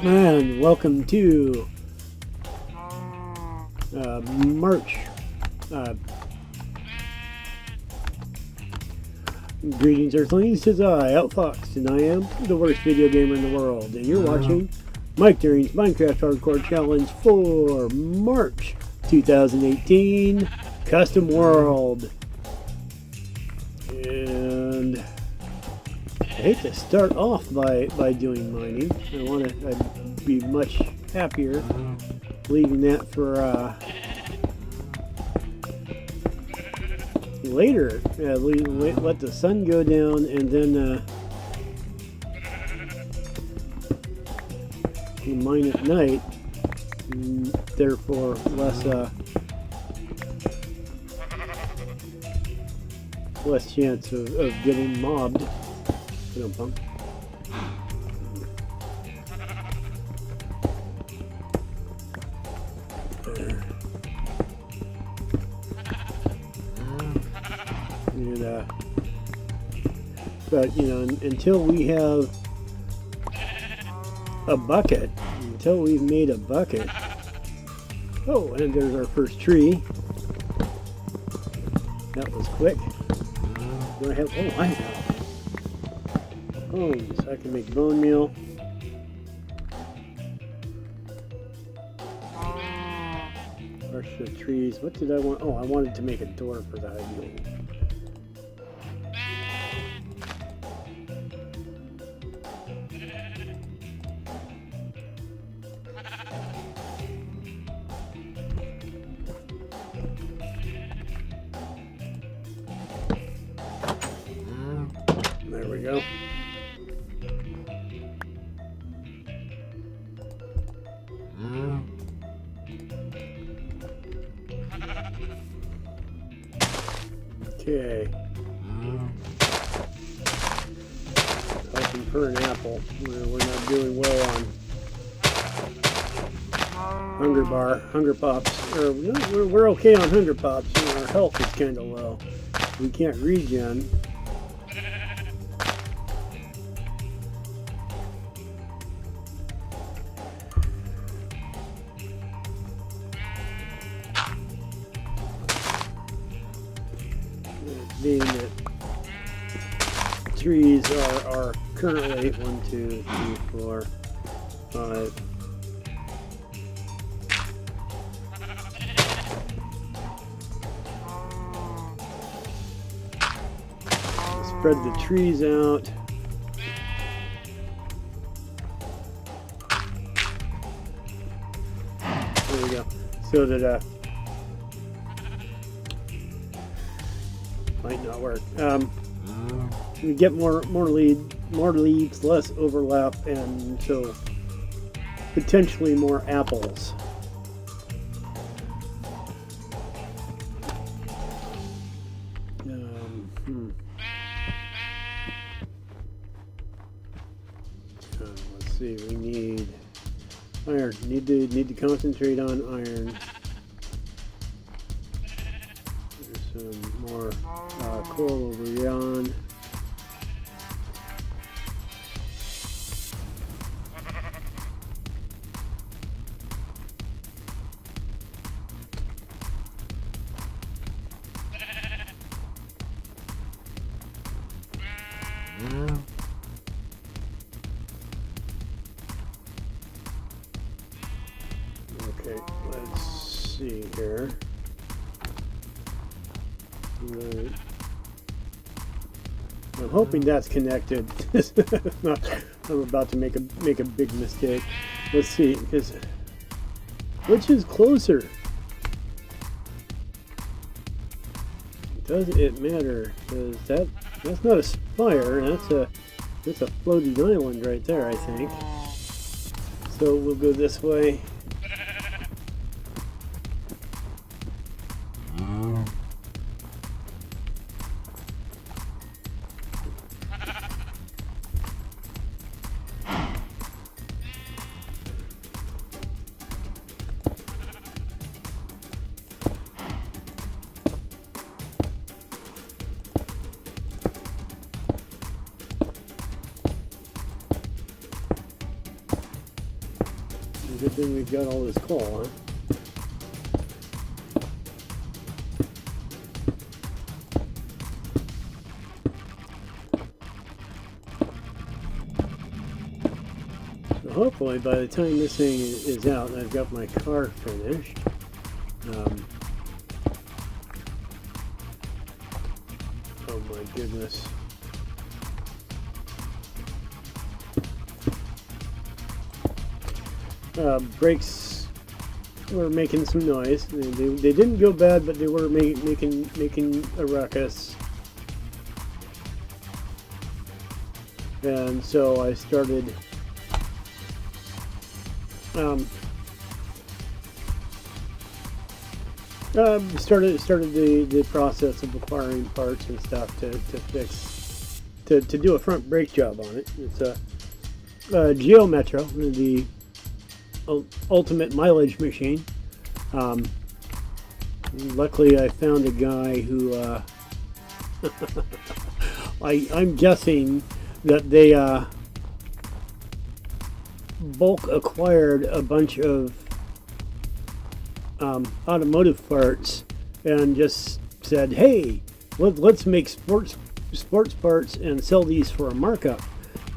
And welcome to March. Greetings, Earthlings. Tis I, Outfox, and I am the worst video gamer in the world. And you're watching Mike Deering's Minecraft Hardcore Challenge for March 2018 Custom World. And I hate to start off by doing mining. I'd be much happier leaving that for later. Let the sun go down and then you mine at night, and therefore less chance of getting mobbed. There. And, but you know, until we have a bucket, until we've made a bucket. Oh, and there's our first tree. That was quick. Do I have? Oh, I have bones. I can make bone meal. Brush the trees. What did I want? Oh, I wanted to make a door for the ideal. There we go. Okay. Hoping for an apple. We're not doing well on hunger pops. We're okay on hunger pops. Our health is kind of low. We can't regen. Being that trees are currently 1, 2, 3, 4, 5. Spread the trees out. There we go. So that might not work. We get more leaves, less overlap, and so potentially more apples. Let's see. We need iron. Need to concentrate on iron. Some more coal over yon. Okay, let's see here. Right. I'm hoping that's connected. I'm about to make a big mistake. Let's see, because which is closer? Does it matter? Because that's not a spire. That's a floating island right there, I think. So we'll go this way. good thing we've got all this coal, huh? So hopefully by the time this thing is out and I've got my car finished, oh my goodness. Brakes were making some noise. They didn't go bad, but they were making a ruckus. And so I started started the process of acquiring parts and stuff to fix to do a front brake job on it. It's a Geo Metro, the ultimate mileage machine. Luckily I found a guy who I'm guessing that they bulk acquired a bunch of automotive parts and just said, hey, let's make sports parts and sell these for a markup.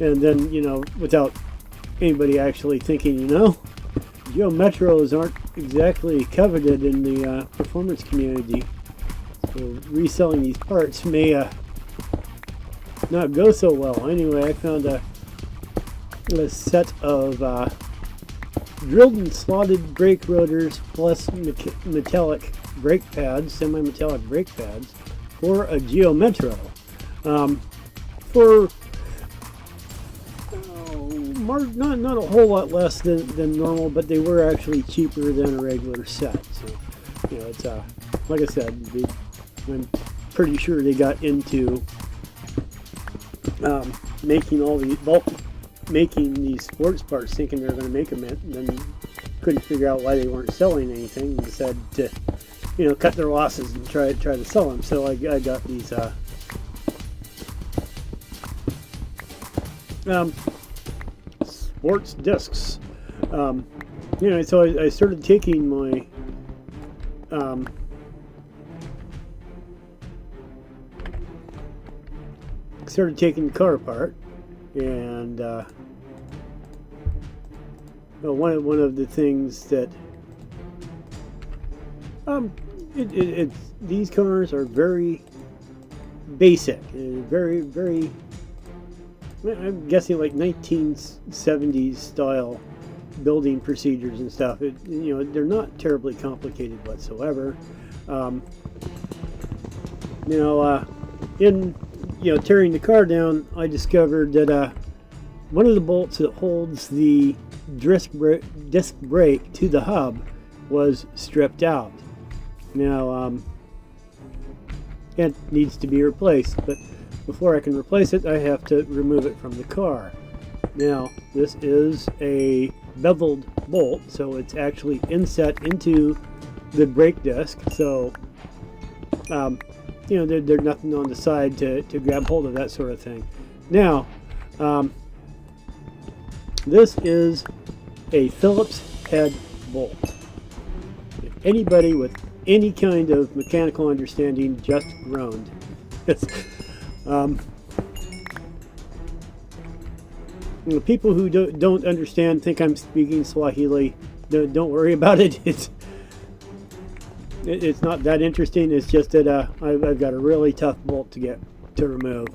And then, you know, without anybody actually thinking, you know, Geo Metros aren't exactly coveted in the performance community, so reselling these parts may not go so well. Anyway, I found a set of drilled and slotted brake rotors plus metallic brake pads, semi-metallic brake pads for a Geo Metro. For not a whole lot less than normal, but they were actually cheaper than a regular set. So, you know, it's like I said, I'm pretty sure they got into making these sports parts, thinking they were going to make them, and then couldn't figure out why they weren't selling anything, and decided to, you know, cut their losses and try to sell them. So I got these sports discs. You know, so I started taking my the car apart, and well, one of the things that these cars are very basic, very I'm guessing like 1970s style building procedures and stuff. You know, they're not terribly complicated whatsoever. In tearing the car down, I discovered that one of the bolts that holds the disc brake to the hub was stripped out. Now, it needs to be replaced, but before I can replace it, I have to remove it from the car. Now, this is a beveled bolt, so it's actually inset into the brake disc, so there's nothing on the side to grab hold of, that sort of thing. Now, this is a Phillips head bolt. If anybody with any kind of mechanical understanding just groaned. People who don't understand think I'm speaking Swahili. Don't worry about it. It's not that interesting. It's just that I've got a really tough bolt to remove.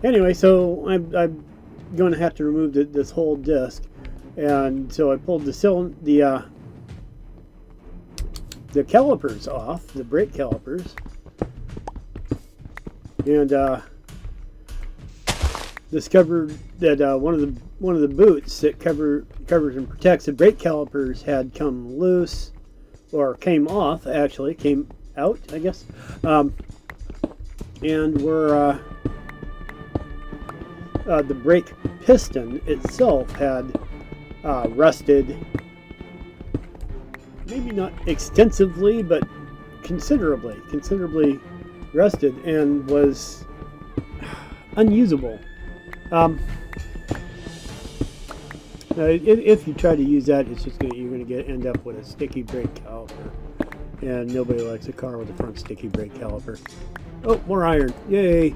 Anyway, so I'm going to have to remove this whole disc, and so I pulled the calipers off, the brake calipers, and discovered that one of the boots that covers and protects the brake calipers had come loose, or came off, actually came out, I guess, and were the brake piston itself had rusted, maybe not extensively, but considerably rusted, and was unusable. If you try to use that, it's just you're gonna end up with a sticky brake caliper, and nobody likes a car with a front sticky brake caliper. Oh, more iron! Yay!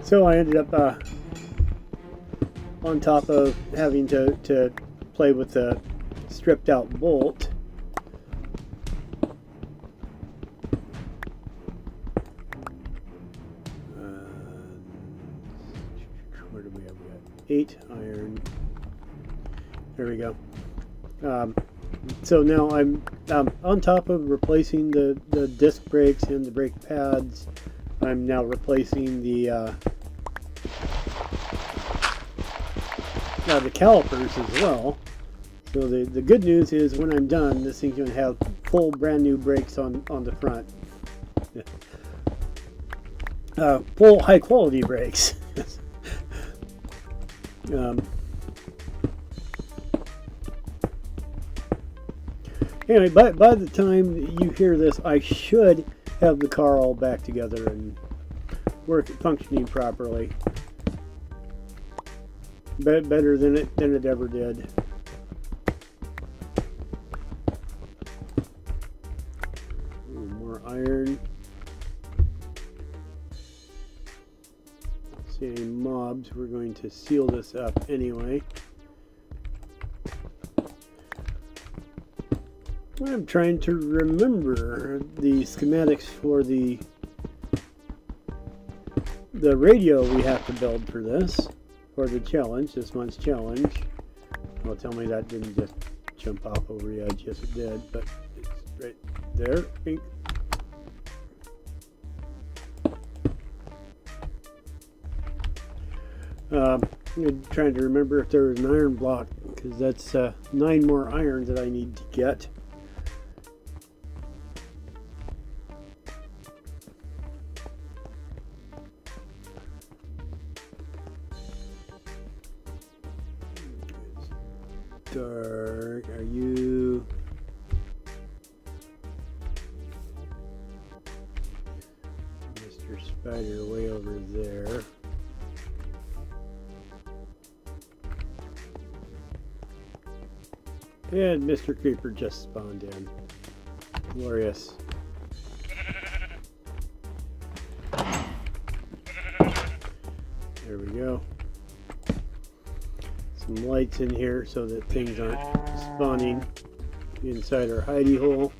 So I ended up on top of having to play with the stripped out bolt. Where do we have? We got 8 iron. There we go. So now I'm on top of replacing the disc brakes and the brake pads. I'm now replacing the calipers as well. So the good news is when I'm done, this thing's going to have full brand new brakes on the front. Full high quality brakes. Anyway, by the time you hear this, I should have the car all back together and functioning properly. Better than it ever did. More iron. Don't see any mobs. We're going to seal this up anyway. I'm trying to remember the schematics for the radio we have to build for this. For the challenge, this month's challenge. Well, tell me that didn't just jump off over the edge. Yes, it did, but it's right there. I'm trying to remember if there was an iron block, because that's 9 more iron that I need to get. Dark, are you? Mr. Spider way over there. And Mr. Creeper just spawned in. Glorious. There we go. Some lights in here so that things aren't spawning inside our hidey hole.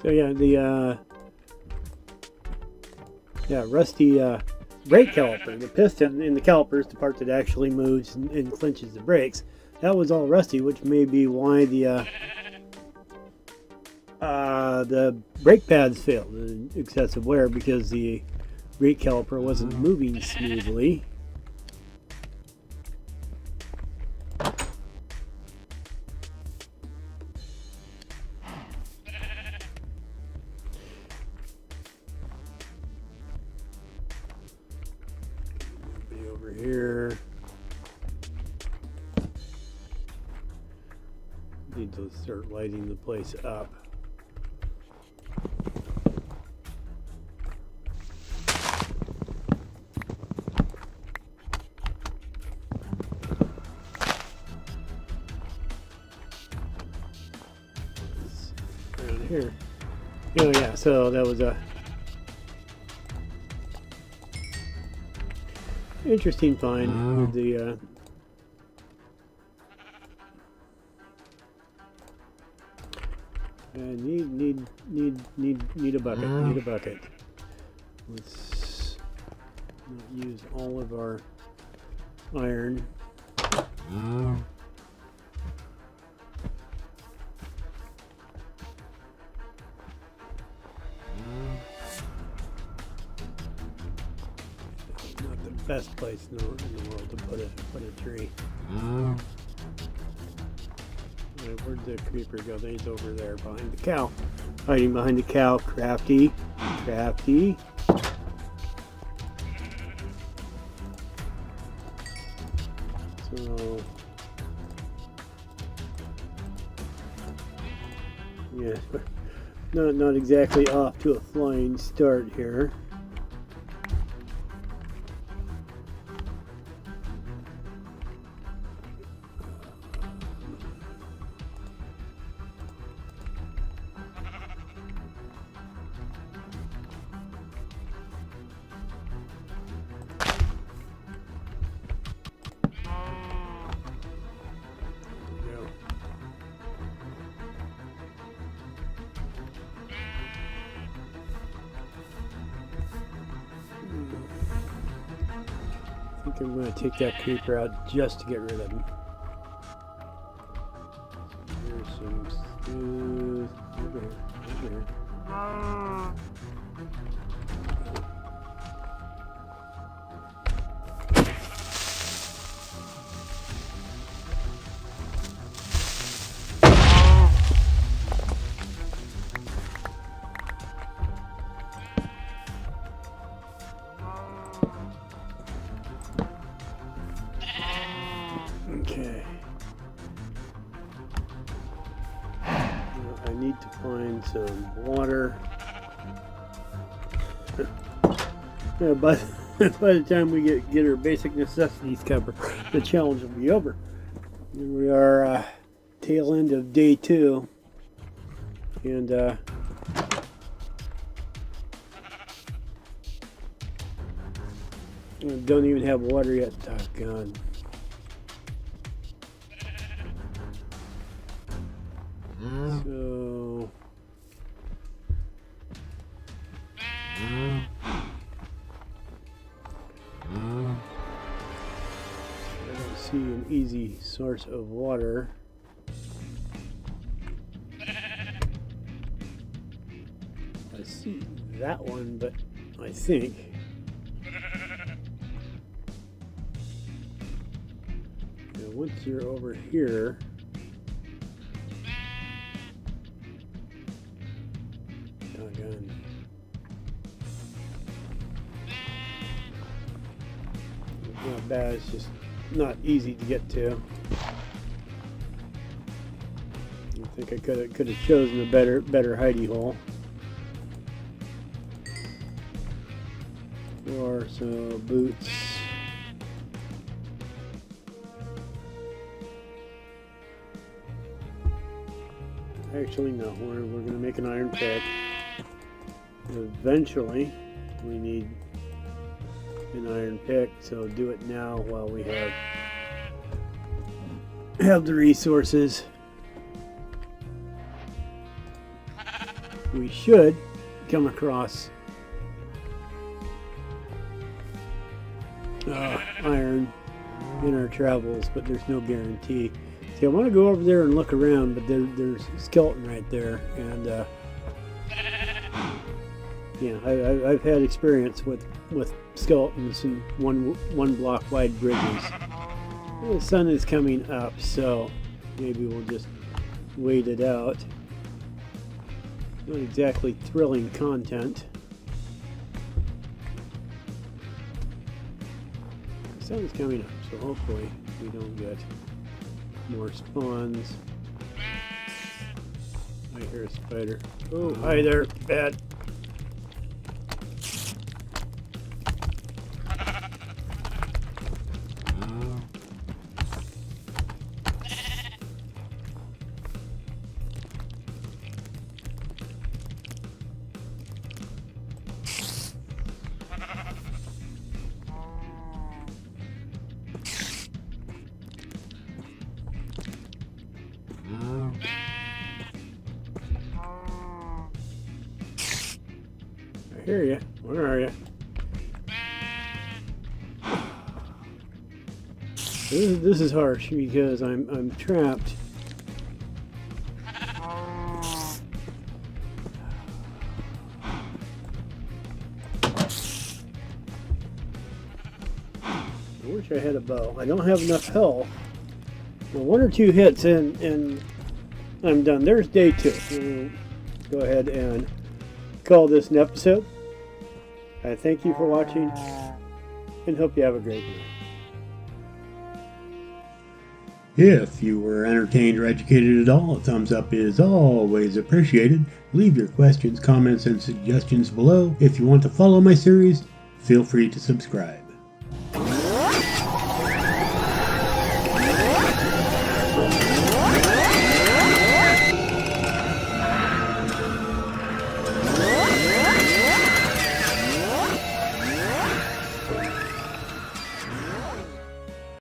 So yeah, the rusty brake caliper, the piston in the caliper is the part that actually moves and clinches the brakes. That was all rusty, which may be why the brake pads failed, excessive wear, because the brake caliper wasn't moving smoothly. Over here, need to start lighting the place up. Around here. Oh yeah, so that was a interesting find with the need a bucket. Need a bucket. Let's not use all of our iron. Best place in the world to put a tree. Where'd the creeper go? He's over there behind the cow. Hiding behind the cow. Crafty. Crafty. So, yeah, not exactly off to a flying start here. I think I'm going to take that creeper out just to get rid of him. Here's some smooth. Over here. Over here. Okay. I need to find some water. Yeah, by the time we get our basic necessities covered, the challenge will be over. Here we are, tail end of day 2, and don't even have water yet. Doggone. So I don't see an easy source of water. I see that one, but I think once you're over here, not bad, it's just not easy to get to. I think I could have chosen a better hidey hole. Or some boots. Actually, no, we're going to make an iron pick. Eventually, we need an iron pick, so do it now while we have the resources. We should come across iron in our travels, but there's no guarantee. See, I want to go over there and look around, but there's a skeleton right there, and yeah, I've had experience with skeletons and one block wide bridges. The sun is coming up, so maybe we'll just wait it out. Not exactly thrilling content. The sun is coming up, so hopefully we don't get more spawns. I hear a spider. Oh, hi there, bad. I hear you. Where are you? This is harsh because I'm trapped. I wish I had a bow. I don't have enough health. Well, 1 or 2 hits and I'm done. There's day 2. go ahead and call this an episode. I thank you for watching and hope you have a great night. If you were entertained or educated at all, a thumbs up is always appreciated. Leave your questions, comments, and suggestions below. If you want to follow my series, feel free to subscribe.